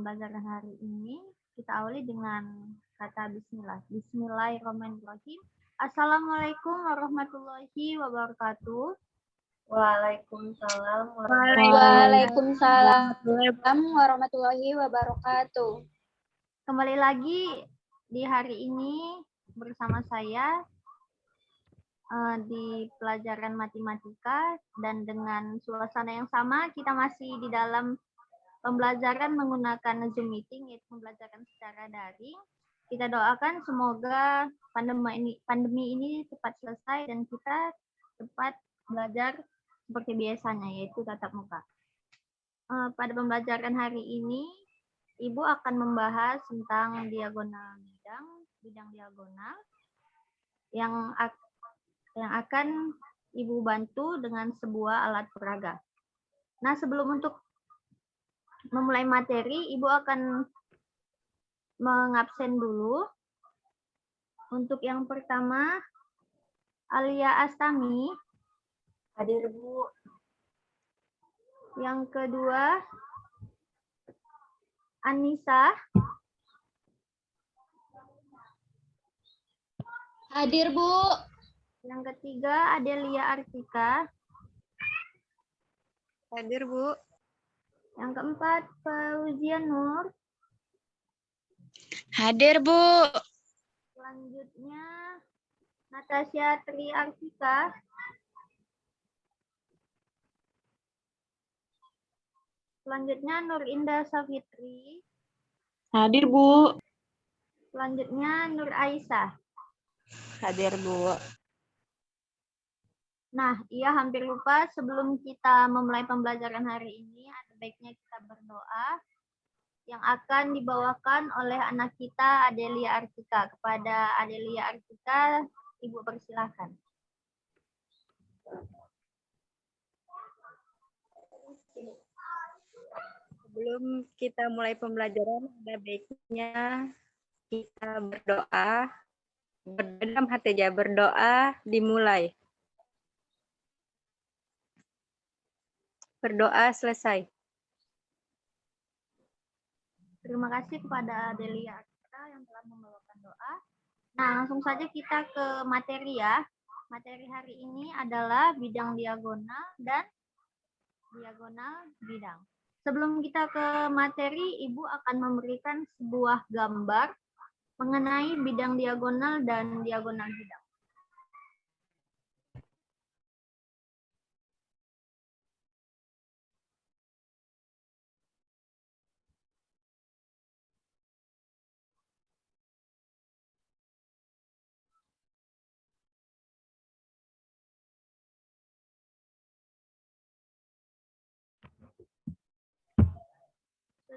pembelajaran hari ini kita awali dengan kata bismillah. Bismillahirrahmanirrahim. Assalamualaikum warahmatullahi wabarakatuh. Waalaikumsalam Waalaikumsalam warahmatullahi wabarakatuh. Kembali lagi di hari ini bersama saya di pelajaran matematika, dan dengan suasana yang sama kita masih di dalam pembelajaran menggunakan Zoom meeting, yaitu pembelajaran secara daring. Kita doakan semoga pandemi ini cepat selesai dan kita cepat belajar seperti biasanya, yaitu tatap muka. Pada pembelajaran hari ini, Ibu akan membahas tentang diagonal bidang diagonal yang akan Ibu bantu dengan sebuah alat peraga. Nah, sebelum untuk memulai materi, Ibu akan mengabsen dulu. Untuk yang pertama, Alia Astami. Hadir, Bu. Yang kedua, Anissa. Hadir, Bu. Yang ketiga, Adelia Artika. Hadir, Bu. Yang keempat, Fauzia Nur. Hadir, Bu. Selanjutnya, Natasha Tri Artika. Selanjutnya, Nur Indah Safitri. Hadir, Bu. Selanjutnya, Nur Aisyah. Hadir, Bu. Nah, iya hampir lupa, sebelum kita memulai pembelajaran hari ini, ada baiknya kita berdoa yang akan dibawakan oleh anak kita, Adelia Artika. Kepada Adelia Artika, Ibu persilahkan. Sebelum kita mulai pembelajaran, ada baiknya kita berdoa. Dalam hati aja, berdoa dimulai. Berdoa selesai. Terima kasih kepada Adelia Artika yang telah membawakan doa. Nah, langsung saja kita ke materi ya. Materi hari ini adalah bidang diagonal dan diagonal bidang. Sebelum kita ke materi, Ibu akan memberikan sebuah gambar mengenai bidang diagonal dan diagonal bidang.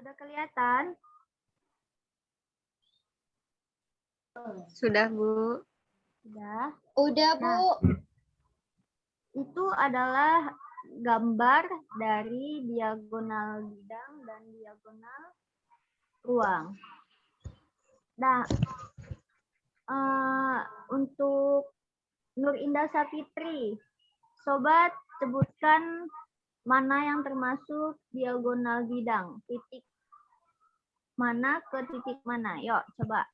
Sudah kelihatan? Sudah, Bu. Sudah. Udah, Bu. Nah, itu adalah gambar dari diagonal bidang dan diagonal ruang. Nah, untuk Nur Indah Safitri, Sobat sebutkan mana yang termasuk diagonal bidang, titik mana ke titik mana. Yuk, coba.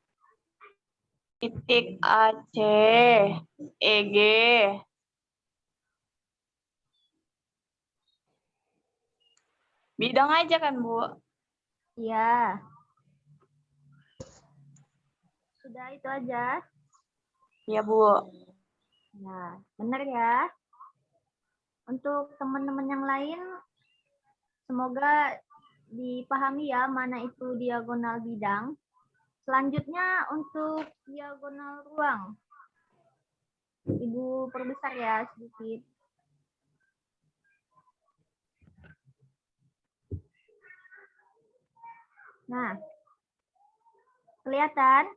Titik AC, EG. Bidang aja kan, Bu? Iya. Sudah itu aja. Iya, Bu. Nah, benar ya. Untuk teman-teman yang lain, semoga dipahami ya mana itu diagonal bidang. Selanjutnya untuk diagonal ruang. Ibu perbesar ya sedikit. Nah, kelihatan?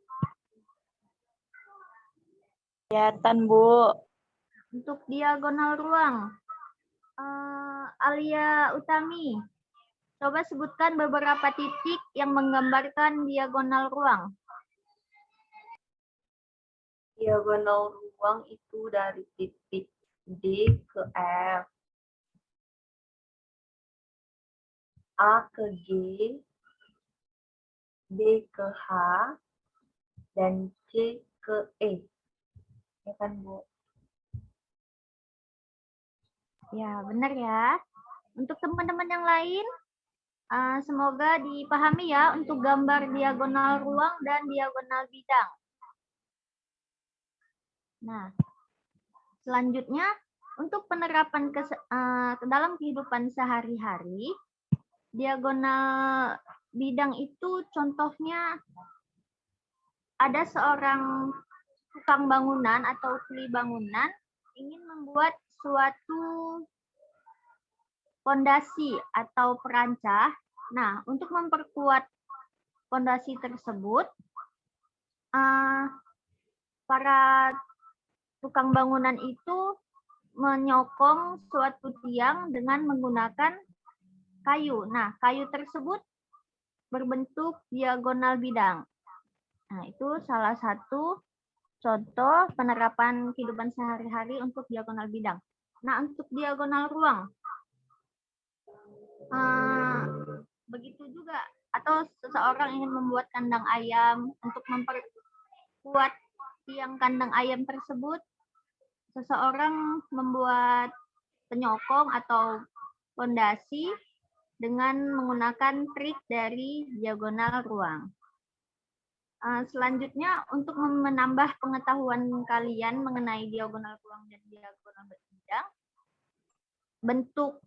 Kelihatan, Bu. Untuk diagonal ruang, Alia Utami, coba sebutkan beberapa titik yang menggambarkan diagonal ruang. Diagonal ruang itu dari titik D ke F, A ke G, B ke H, dan C ke E. Ya kan, Bu? Ya, benar ya. Untuk teman-teman yang lain, semoga dipahami ya untuk gambar diagonal ruang dan diagonal bidang. Nah, selanjutnya untuk penerapan ke dalam kehidupan sehari-hari, diagonal bidang itu contohnya ada seorang tukang bangunan atau kuli bangunan ingin membuat suatu pondasi atau perancah. Nah, untuk memperkuat pondasi tersebut, para tukang bangunan itu menyokong suatu tiang dengan menggunakan kayu. Nah, kayu tersebut berbentuk diagonal bidang. Nah, itu salah satu contoh penerapan kehidupan sehari-hari untuk diagonal bidang. Nah, untuk diagonal ruang, begitu juga. Atau seseorang ingin membuat kandang ayam, untuk memperkuat tiang kandang ayam tersebut, seseorang membuat penyokong atau fondasi dengan menggunakan trik dari diagonal ruang. Selanjutnya, untuk menambah pengetahuan kalian mengenai diagonal ruang dan diagonal bidang, bentuk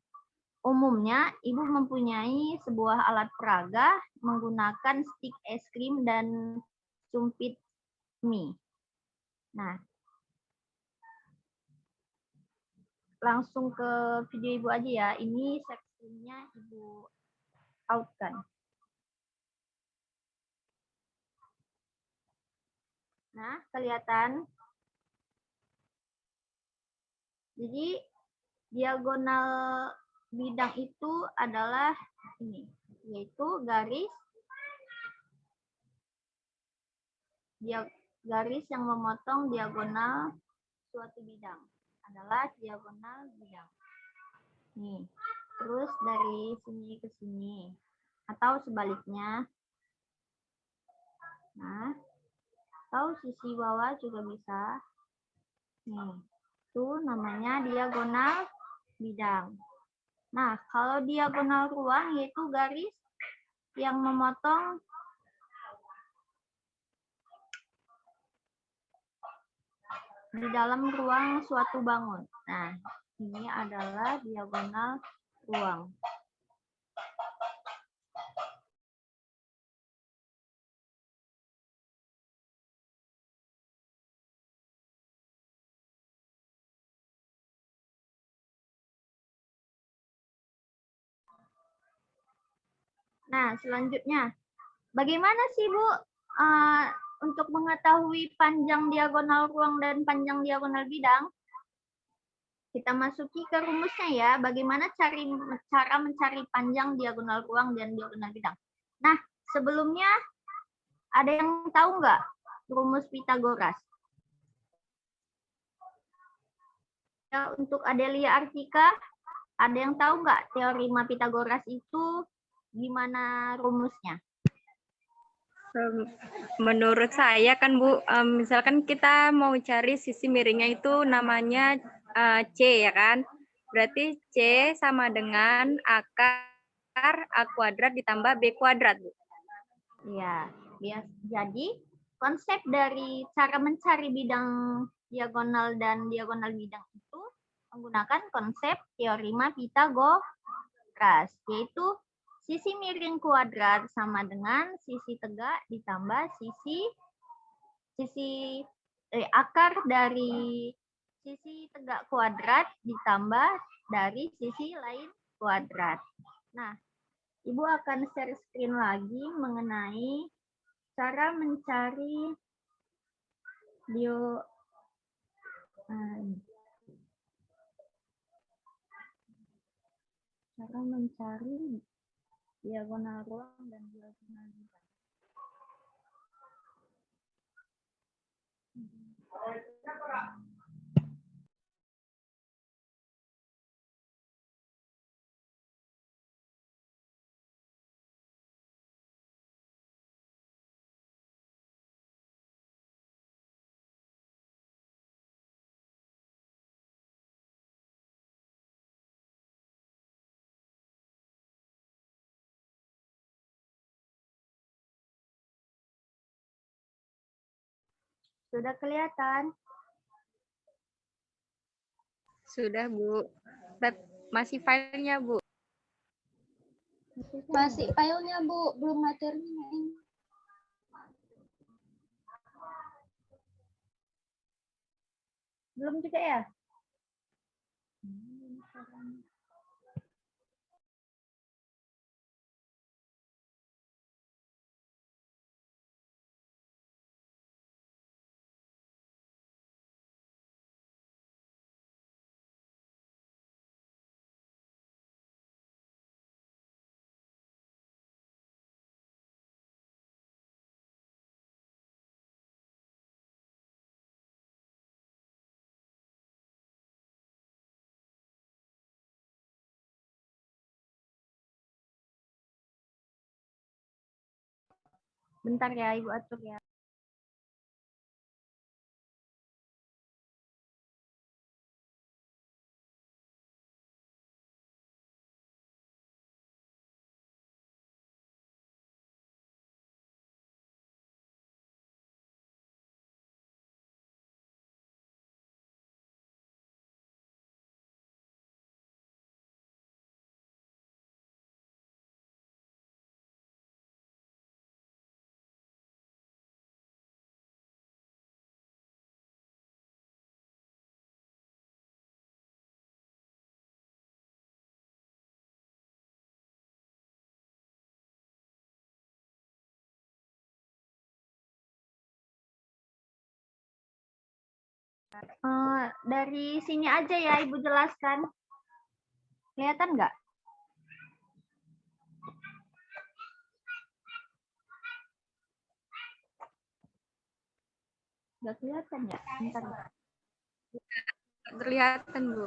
umumnya Ibu mempunyai sebuah alat peraga menggunakan stik es krim dan sumpit mie. Nah, langsung ke video Ibu aja ya. Ini seksinya Ibu outkan. Nah, kelihatan. Jadi, diagonal bidang itu adalah ini, yaitu garis yang memotong diagonal suatu bidang adalah diagonal bidang. Nih, terus dari sini ke sini atau sebaliknya. Nah, atau sisi bawah juga bisa. Nih, itu namanya diagonal bidang. Nah, kalau diagonal ruang yaitu garis yang memotong di dalam ruang suatu bangun. Nah, ini adalah diagonal ruang. Nah, selanjutnya, bagaimana sih Bu untuk mengetahui panjang diagonal ruang dan panjang diagonal bidang? Kita masuki ke rumusnya ya, bagaimana cara mencari panjang diagonal ruang dan diagonal bidang. Nah, sebelumnya ada yang tahu nggak rumus Pitagoras? Ya, untuk Adelia Artika, ada yang tahu nggak teorema Pitagoras itu gimana rumusnya? Menurut saya kan Bu, misalkan kita mau cari sisi miringnya itu namanya C ya kan. Berarti C sama dengan akar A kuadrat ditambah B kuadrat, Bu. Ya, jadi konsep dari cara mencari bidang diagonal dan diagonal bidang itu menggunakan konsep teorema Pitagoras, yaitu sisi miring kuadrat sama dengan sisi tegak ditambah akar dari sisi tegak kuadrat ditambah dari sisi lain kuadrat. Nah, Ibu akan share screen lagi mengenai cara mencari diagonal ruang dan diagonal bidang. Sudah kelihatan? Sudah, Bu. Masih filenya, Bu. Masih filenya, Bu, belum materinya. Belum juga ya? Bentar ya, Ibu atur ya. Dari sini aja ya Ibu jelaskan. Kelihatan nggak? Nggak kelihatan ya? Bentar. Kelihatan, Bu.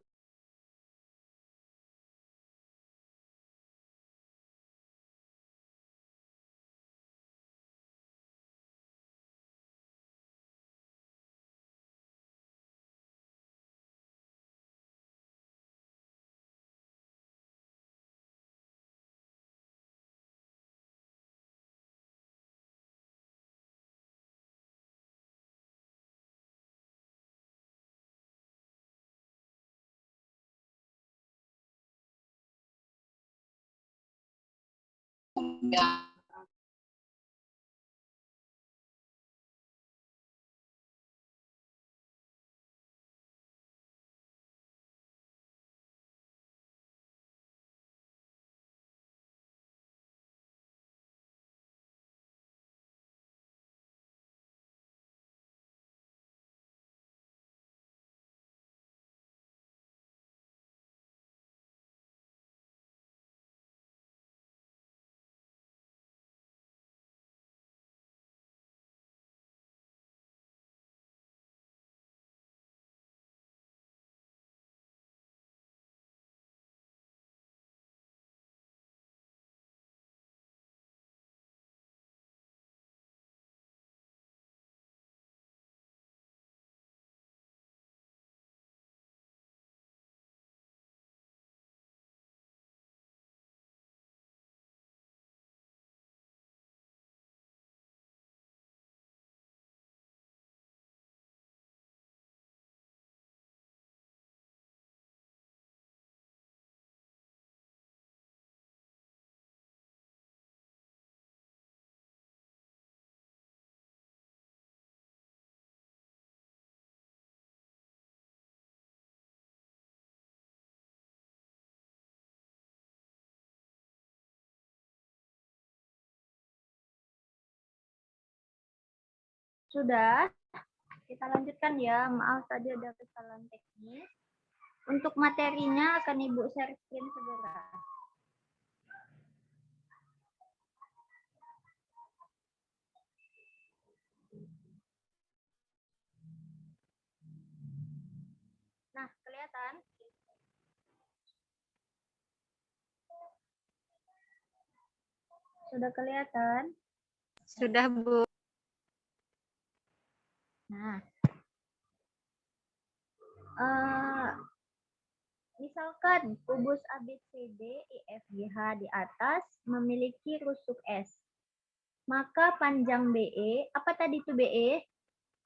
Sudah, kita lanjutkan ya. Maaf tadi ada kesalahan teknis. Untuk materinya akan Ibu share screen segera. Nah, kelihatan? Sudah kelihatan? Sudah, Bu. Nah, misalkan kubus ABCD EFGH di atas memiliki rusuk S, maka panjang BE, apa tadi itu BE?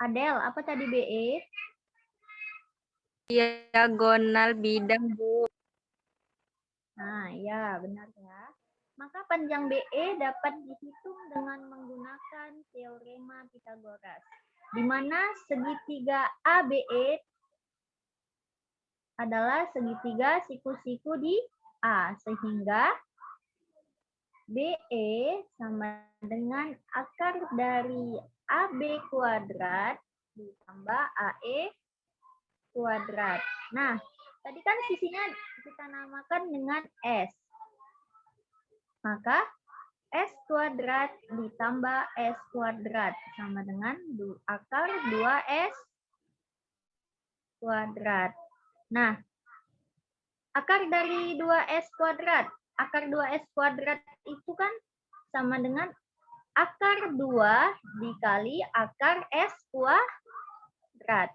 Adel, apa tadi BE? Diagonal bidang, Bu. Nah, ya benar ya. Maka panjang BE dapat dihitung dengan menggunakan teorema Pitagoras, di mana segitiga ABE adalah segitiga siku-siku di A, sehingga BE sama dengan akar dari AB kuadrat ditambah AE kuadrat. Nah, tadi kan sisinya kita namakan dengan S. Maka S kuadrat ditambah S kuadrat sama dengan akar 2S kuadrat. Nah, akar dari 2S kuadrat. Akar 2S kuadrat itu kan sama dengan akar 2 dikali akar S kuadrat.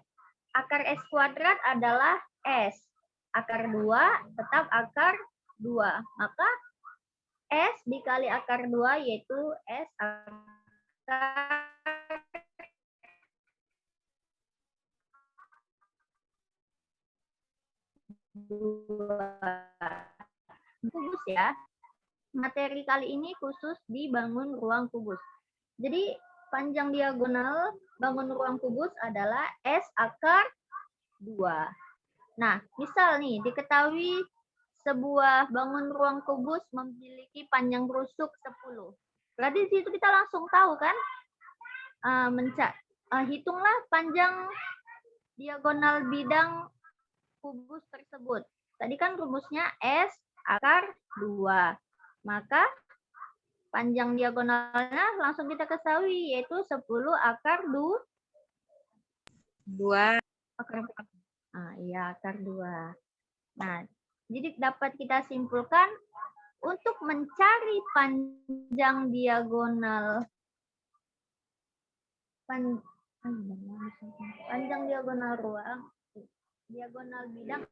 Akar S kuadrat adalah S. Akar 2 tetap akar 2. Maka S dikali akar 2 yaitu S akar 2. Kubus ya. Materi kali ini khusus di bangun ruang kubus. Jadi panjang diagonal bangun ruang kubus adalah S akar 2. Nah, misal nih diketahui sebuah bangun ruang kubus memiliki panjang rusuk 10. Berarti di situ kita langsung tahu kan? Hitunglah panjang diagonal bidang kubus tersebut. Tadi kan rumusnya S akar 2. Maka panjang diagonalnya langsung kita ketahui yaitu 10 akar 2. 2. Akar iya, akar 2. Nah, jadi dapat kita simpulkan untuk mencari panjang diagonal panjang diagonal ruang, diagonal bidang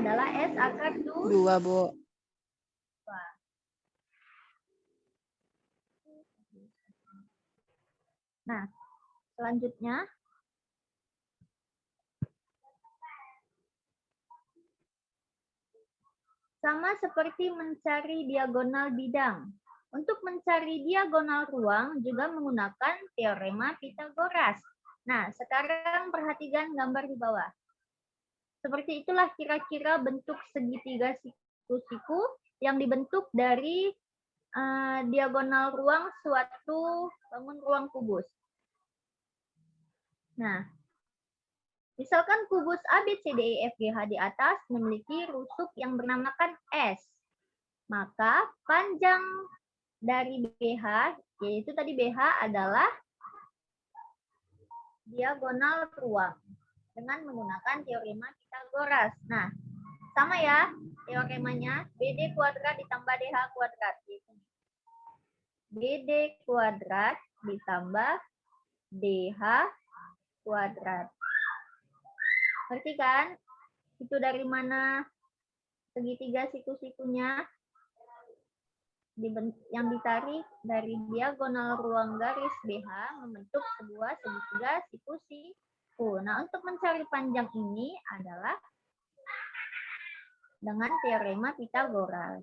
adalah S akar 2, Bu. Nah, selanjutnya sama seperti mencari diagonal bidang. Untuk mencari diagonal ruang juga menggunakan teorema Pitagoras. Nah, sekarang perhatikan gambar di bawah. Seperti itulah kira-kira bentuk segitiga siku-siku yang dibentuk dari diagonal ruang suatu bangun ruang kubus. Nah, misalkan kubus ABCDEFGH di atas memiliki rusuk yang bernamakan S. Maka panjang dari BH, yaitu tadi BH adalah diagonal ruang dengan menggunakan teorema Pitagoras. Nah, sama ya teoremanya, BD kuadrat ditambah DH kuadrat. BD kuadrat ditambah DH kuadrat. Ngerti kan? Itu dari mana segitiga siku-sikunya? Yang ditarik dari diagonal ruang garis BH membentuk sebuah segitiga siku-siku. Nah, untuk mencari panjang ini adalah dengan teorema Pitagoras.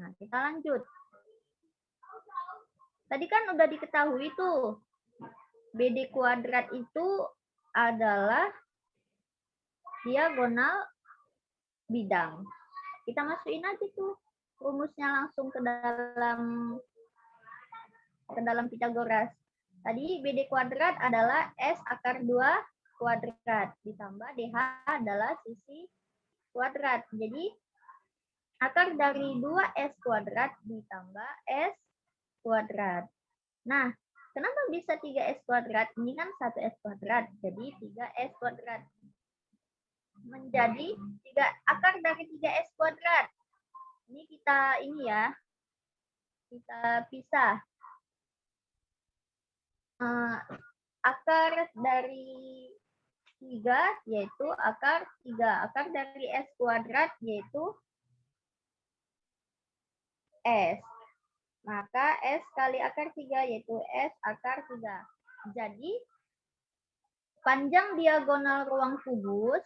Nah, kita lanjut. Tadi kan udah diketahui tuh, BD kuadrat itu adalah diagonal bidang. Kita masukin aja tuh rumusnya langsung ke dalam Pitagoras. Tadi BD kuadrat adalah S akar 2 kuadrat ditambah DH adalah sisi kuadrat. Jadi akar dari 2S kuadrat ditambah S kuadrat. Nah, kenapa bisa 3S kuadrat? Ini kan 1S kuadrat, jadi 3S kuadrat. Menjadi akar dari 3S kuadrat. Ini kita pisah. Akar dari 3 yaitu akar 3. Akar dari S kuadrat yaitu S. Maka S kali akar 3 yaitu S akar 3. Jadi Panjang diagonal ruang kubus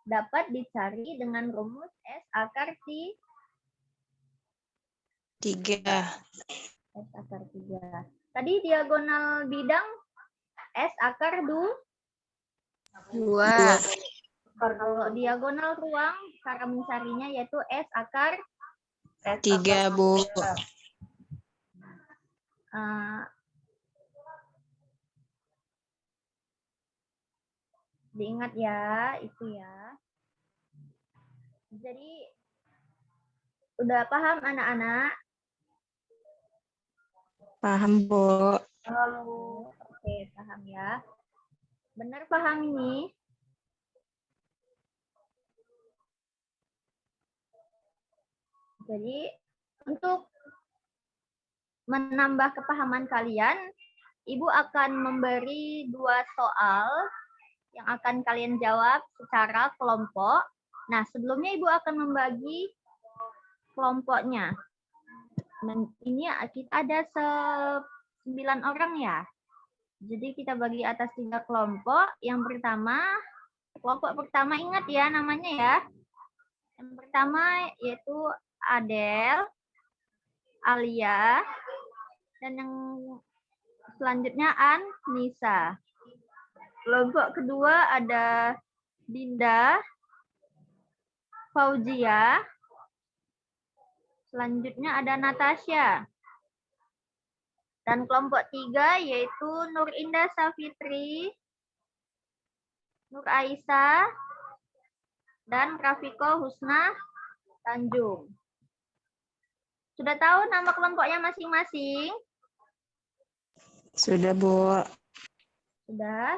dapat dicari dengan rumus S akar 3. S akar 3. Tadi diagonal bidang S akar 2. 2. Kalau diagonal ruang, cara mencarinya yaitu S akar 3, Bu. diingat ya, itu ya. Jadi, udah paham anak-anak? Paham, Bu. Oke, paham ya. Benar paham ini? Jadi, untuk menambah kepahaman kalian, Ibu akan memberi 2 soal yang akan kalian jawab secara kelompok. Nah, sebelumnya Ibu akan membagi kelompoknya. Ini kita ada 9 orang ya. Jadi kita bagi atas 3 kelompok. Yang pertama, kelompok pertama ingat ya namanya ya. Yang pertama yaitu Adel, Alia, dan yang selanjutnya Nisa. Kelompok kedua ada Dinda, Fauzia, selanjutnya ada Natasha. Dan kelompok 3 yaitu Nur Indah Safitri, Nur Aisyah, dan Rafiko Husna Tanjung. Sudah tahu nama kelompoknya masing-masing? Sudah, Bu. Sudah.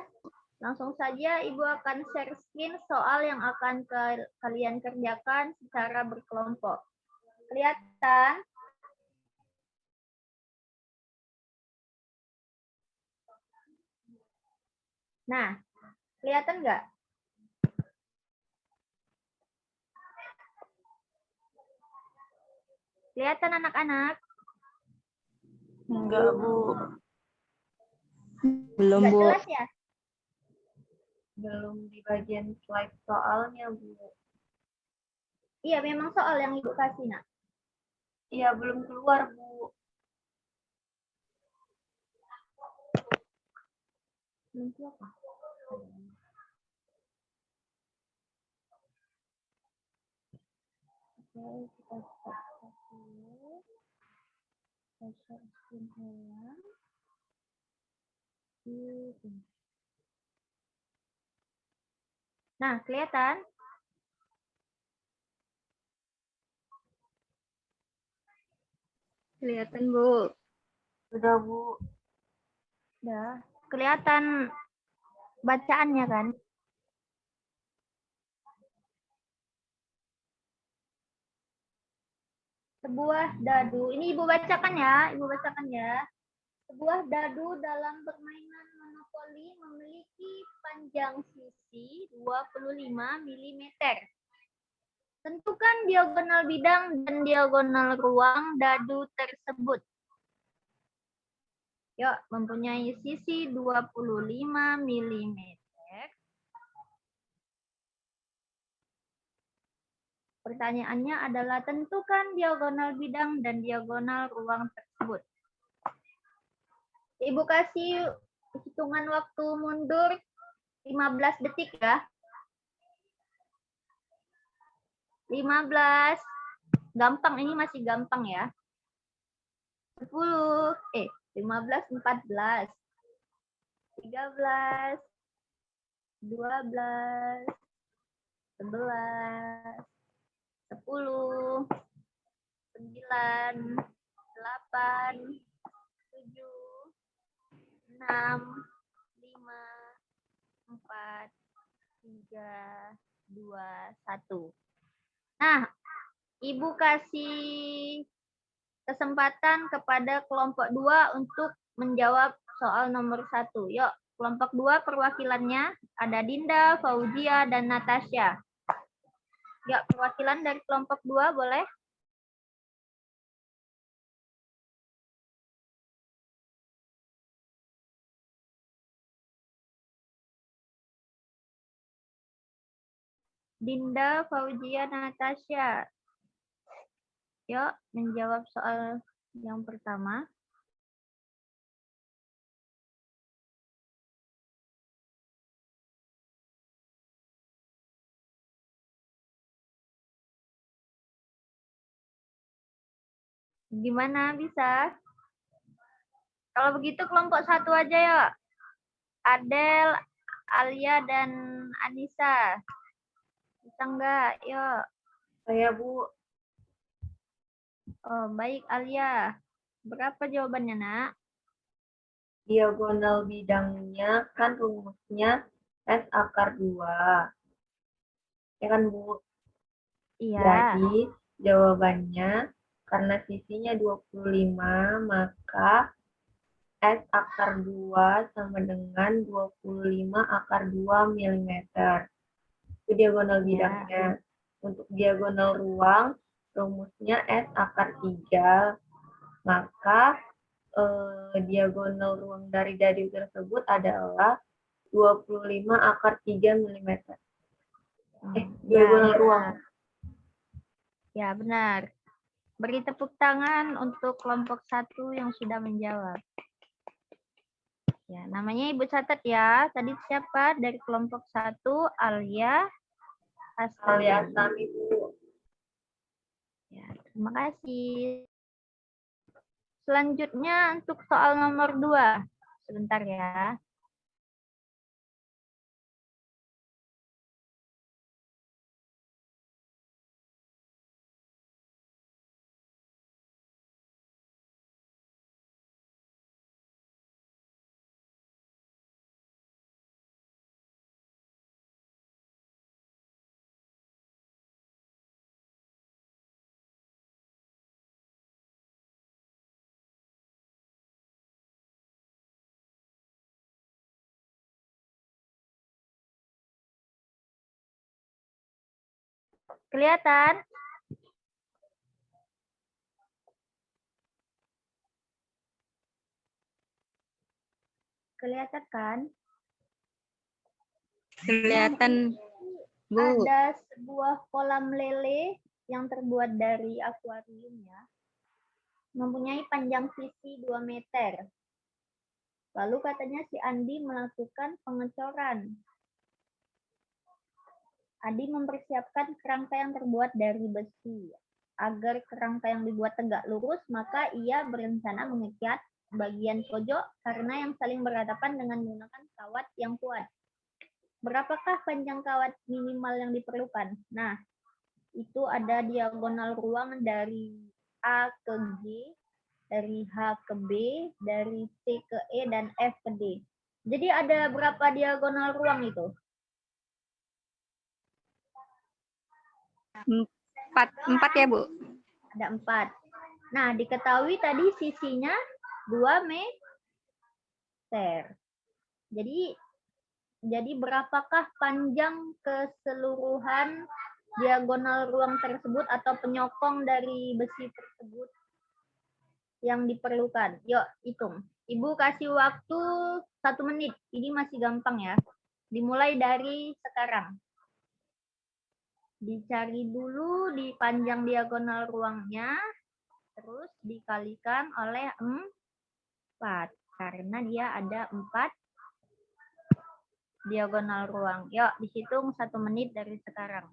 Langsung saja Ibu akan share screen soal yang akan kalian kerjakan secara berkelompok. Kelihatan? Nah, kelihatan nggak? Kelihatan anak-anak? Enggak, Bu. Belum, Nggak Bu. jelas ya? Belum di bagian slide soalnya, Bu. Iya, memang soal yang Ibu kasih, Nak. Iya, belum keluar, Bu. Belum keluar. Oke, kita stop dulu. Kita share screen ulang. Nah, kelihatan? Kelihatan, Bu. Sudah, Bu. Udah. Kelihatan bacaannya kan? Sebuah dadu, ini Ibu bacakan ya, Ibu bacakan ya. Sebuah dadu dalam permainan monopoli memiliki panjang sisi 25 mm. Tentukan diagonal bidang dan diagonal ruang dadu tersebut. Yuk, mempunyai sisi 25 mm. Pertanyaannya adalah tentukan diagonal bidang dan diagonal ruang tersebut. Ibu kasih hitungan waktu mundur 15 detik ya. 15. Gampang, ini masih gampang ya. 10, 15, 14, 13, 12, 11, 10, 9, 8, 7, 6, 5, 4, 3, 2, 1. Nah, Ibu kasih kesempatan kepada kelompok 2 untuk menjawab soal nomor 1. Yuk, kelompok 2 perwakilannya ada Dinda, Fauzia, dan Natasha. Yuk, perwakilan dari kelompok 2 boleh? Dinda, Fauzia, Natasha. Yuk, menjawab soal yang pertama. Gimana bisa? Kalau begitu kelompok 1 aja ya. Adel, Alia, dan Anissa. Bisa enggak? Yuk. Saya Bu, Oh, baik Alia. Berapa jawabannya, Nak? diagonal bidangnya kan rumusnya S akar 2. Ya kan Bu? Iya. Jadi jawabannya karena sisinya 25 maka S akar 2 sama dengan 25 akar 2 mm. Itu diagonal bidangnya. Untuk diagonal ruang rumusnya S akar 3 maka diagonal ruang dari tersebut adalah 25 akar 3 mm. Diagonal ruang. Ya, benar. Beri tepuk tangan untuk kelompok 1 yang sudah menjawab. Ya, namanya Ibu catat ya. Tadi siapa dari kelompok 1? Alia Astami. Alia Astami, Bu. Ya, terima kasih. Selanjutnya untuk soal nomor 2. Sebentar ya. Kelihatan? Kelihatan kan? Kelihatan, Bu. Ada sebuah kolam lele yang terbuat dari akuarium ya. Mempunyai panjang sisi 2 meter. Lalu katanya si Andi melakukan pengecoran. Andi mempersiapkan kerangka yang terbuat dari besi. Agar kerangka yang dibuat tegak lurus, maka ia berencana mengikat bagian pojok karena yang saling berhadapan dengan menggunakan kawat yang kuat. Berapakah panjang kawat minimal yang diperlukan? Nah, itu ada diagonal ruang dari A ke G, dari H ke B, dari C ke E, dan F ke D. Jadi ada berapa diagonal ruang itu? 4 ya, Bu? Ada 4. Nah, diketahui tadi sisinya 2 meter. Jadi berapakah panjang keseluruhan diagonal ruang tersebut atau penyokong dari besi tersebut yang diperlukan? Yuk, hitung. Ibu kasih waktu 1 menit. Ini masih gampang ya. Dimulai dari sekarang. Dicari dulu di panjang diagonal ruangnya, terus dikalikan oleh 4. Karena dia ada 4 diagonal ruang. Yuk, dihitung 1 menit dari sekarang.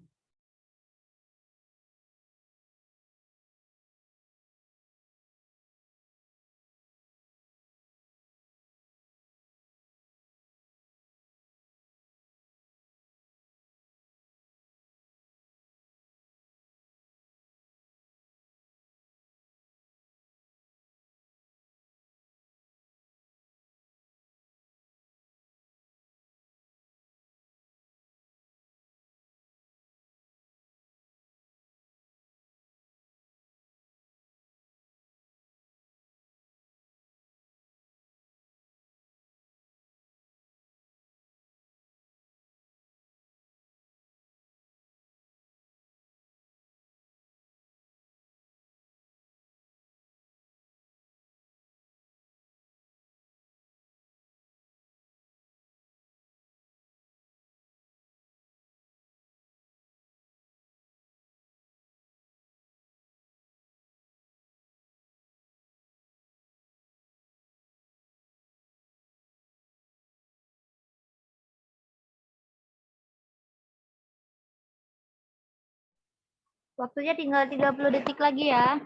Waktunya tinggal 30 detik lagi ya.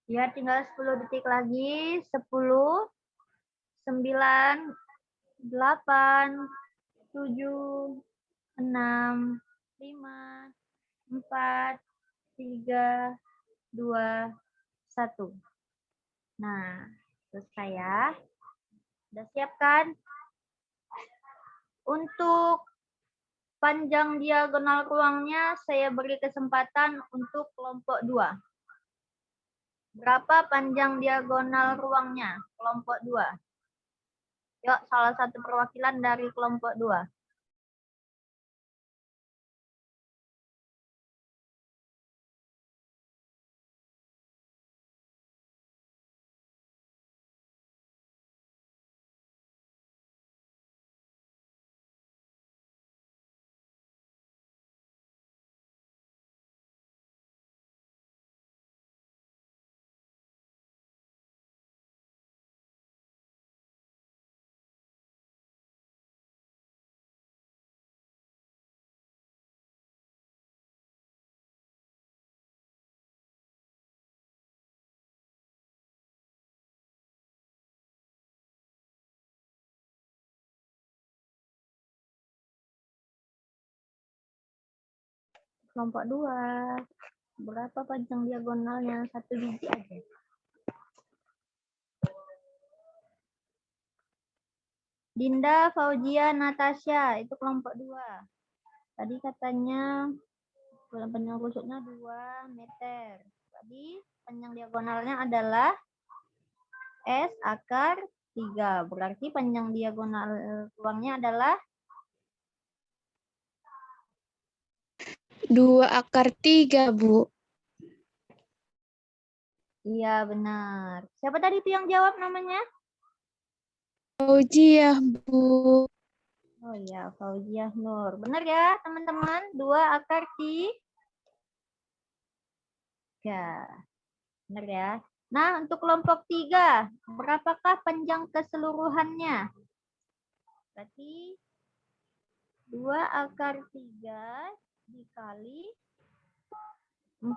Ya, tinggal 10 detik lagi. 10, 9, 8, 7, 6, 5, 4, 3, 2, 1. Nah, selesai ya. Udah siap kan? Untuk panjang diagonal ruangnya saya beri kesempatan untuk kelompok 2. Berapa panjang diagonal ruangnya? Kelompok 2. Yuk, salah satu perwakilan dari kelompok 2. Kelompok 2. Berapa panjang diagonalnya? 1 biji aja. Dinda, Fauzia, Natasha, itu kelompok 2. Tadi katanya panjang rusuknya 2 meter. Tadi panjang diagonalnya adalah S akar 3. Berarti panjang diagonal ruangnya adalah 2 akar 3, Bu. iya benar. Siapa tadi itu yang jawab namanya? Fauziah, Bu. Oh iya, Fauziah Nur. Benar ya, teman-teman? 2 akar 3. Benar ya. Nah, untuk kelompok 3, berapakah panjang keseluruhannya? Berarti 2 akar 3 dikali 4.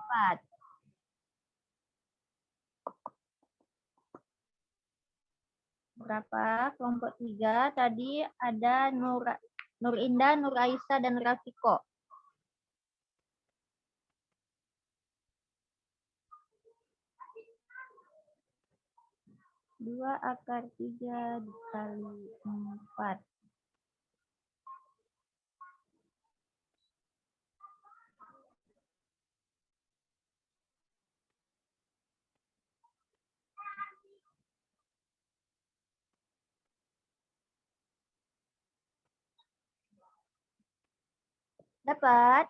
Berapa? Kelompok 3 tadi ada Nur Indah, Nur Aisyah, dan Rafiko. Dua akar 3 dikali 4. Dapat?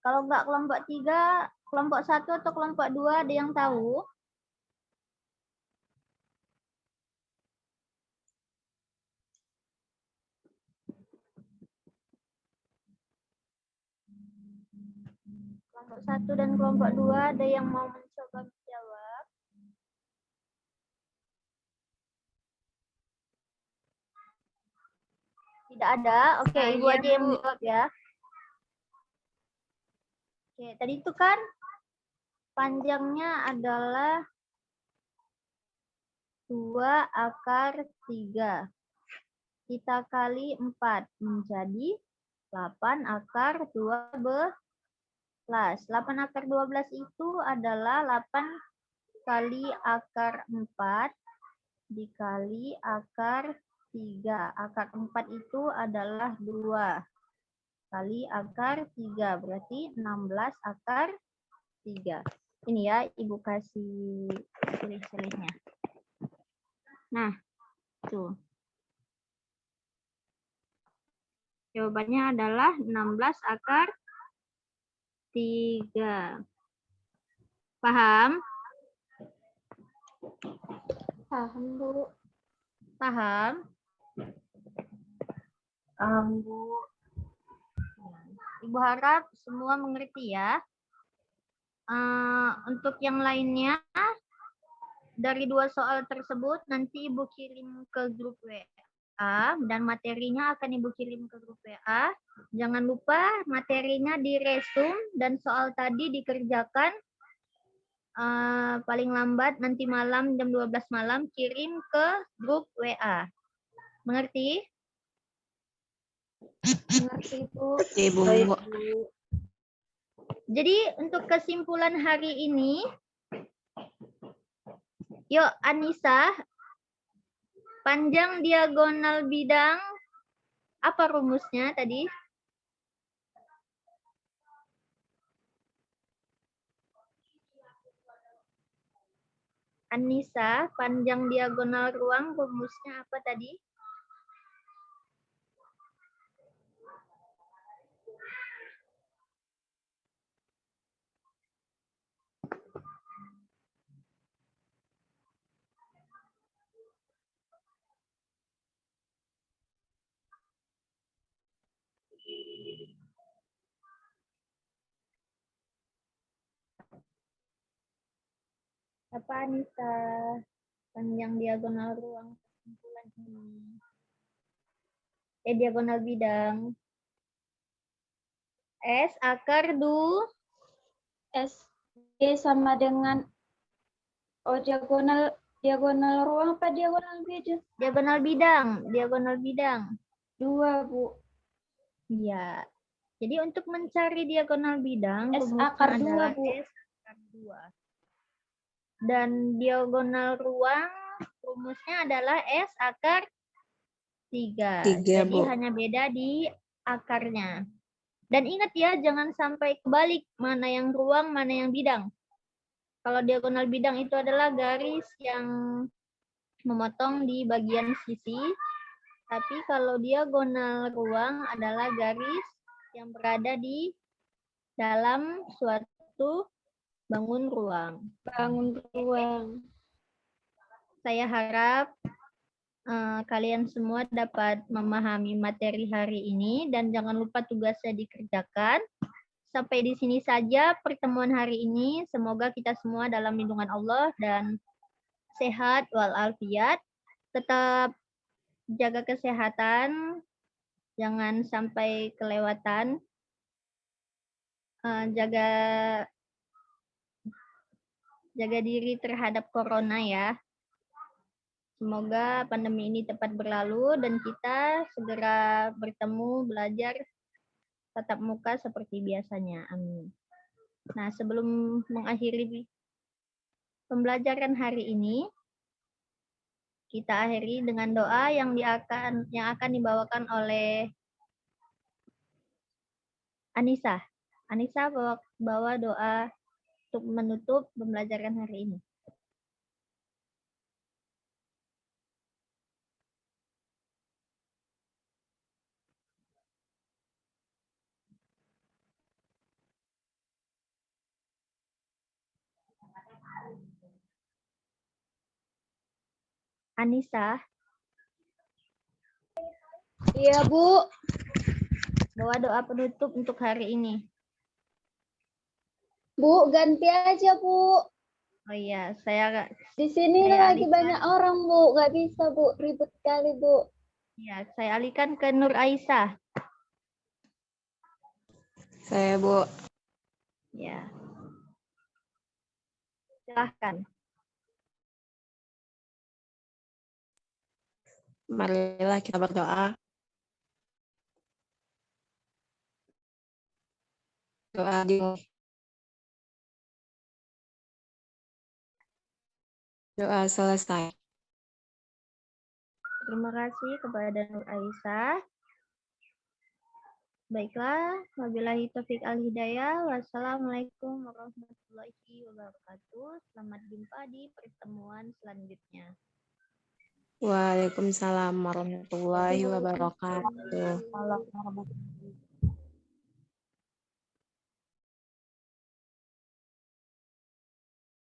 Kalau enggak kelompok 3, kelompok 1 atau kelompok 2 ada yang tahu? Kelompok 1 dan kelompok 2 ada yang mau mencoba menjawab? Tidak ada? Oke, Ibu Iya, aja yang Bu. menjawab ya. Oke, tadi itu kan panjangnya adalah 2 akar 3. Kita kali 4 menjadi 8 akar 12. 8 akar 12 itu adalah 8 kali akar 4 dikali akar 3. Akar 4 itu adalah 2 kali akar 3. Berarti 16 akar 3. Ini ya, Ibu kasih pilih-pilihnya. Nah, tuh. Jawabannya adalah 16 akar 3. Paham? Paham, Bu. Paham? Bu. Ibu harap semua mengerti ya. Untuk yang lainnya, dari 2 soal tersebut nanti Ibu kirim ke grup WA dan materinya akan Ibu kirim ke grup WA. Jangan lupa materinya diresum dan soal tadi dikerjakan paling lambat nanti malam jam 12 malam kirim ke grup WA. Mengerti? Mengerti, Bu. Ibu. Baik, Bu. Jadi untuk kesimpulan hari ini, yuk Anissa, panjang diagonal bidang, apa rumusnya tadi? Anissa, panjang diagonal ruang rumusnya apa tadi? Apa Anissa? Panjang diagonal ruang kesimpulan ini. Diagonal bidang. S akar S sama dengan diagonal ruang apa diagonal bidang? diagonal bidang. 2, Bu. Iya. Jadi untuk mencari diagonal bidang, S rumusnya akar 2, adalah Bu. S akar 2. Dan diagonal ruang, rumusnya adalah S akar 3. 3, Jadi Bu. hanya beda di akarnya. Dan ingat ya, jangan sampai kebalik mana yang ruang, mana yang bidang. Kalau diagonal bidang itu adalah garis yang memotong di bagian sisi. Tapi kalau diagonal ruang adalah garis yang berada di dalam suatu bangun ruang. Saya harap kalian semua dapat memahami materi hari ini dan jangan lupa tugasnya dikerjakan. Sampai di sini saja pertemuan hari ini. Semoga kita semua dalam lindungan Allah dan sehat walafiat. Tetap jaga kesehatan, jangan sampai kelewatan. Jaga diri terhadap corona ya. Semoga pandemi ini cepat berlalu dan kita segera bertemu belajar tatap muka seperti biasanya. Amin. Nah, sebelum mengakhiri pembelajaran hari ini, kita akhiri dengan doa yang akan dibawakan oleh Anissa. Anissa bawa doa untuk menutup pembelajaran hari ini. Anissa, Iya, Bu. bawa doa penutup untuk hari ini. Bu, ganti aja, Bu. Oh iya, saya Di sini Saya lagi alihkan. banyak orang, Bu. Nggak bisa, Bu. Ribet kali, Bu. ya, saya alihkan ke Nur Aisyah. Saya, Bu. Ya. Silahkan. Marilah kita berdoa. Doa dimulai. Doa selesai. Terima kasih kepada Nur Aisyah. Baiklah, wabillahi taufik al-hidayah. Wassalamualaikum warahmatullahi wabarakatuh. Selamat jumpa di pertemuan selanjutnya. Waalaikumsalam warahmatullahi wabarakatuh. Waalaikumsalam.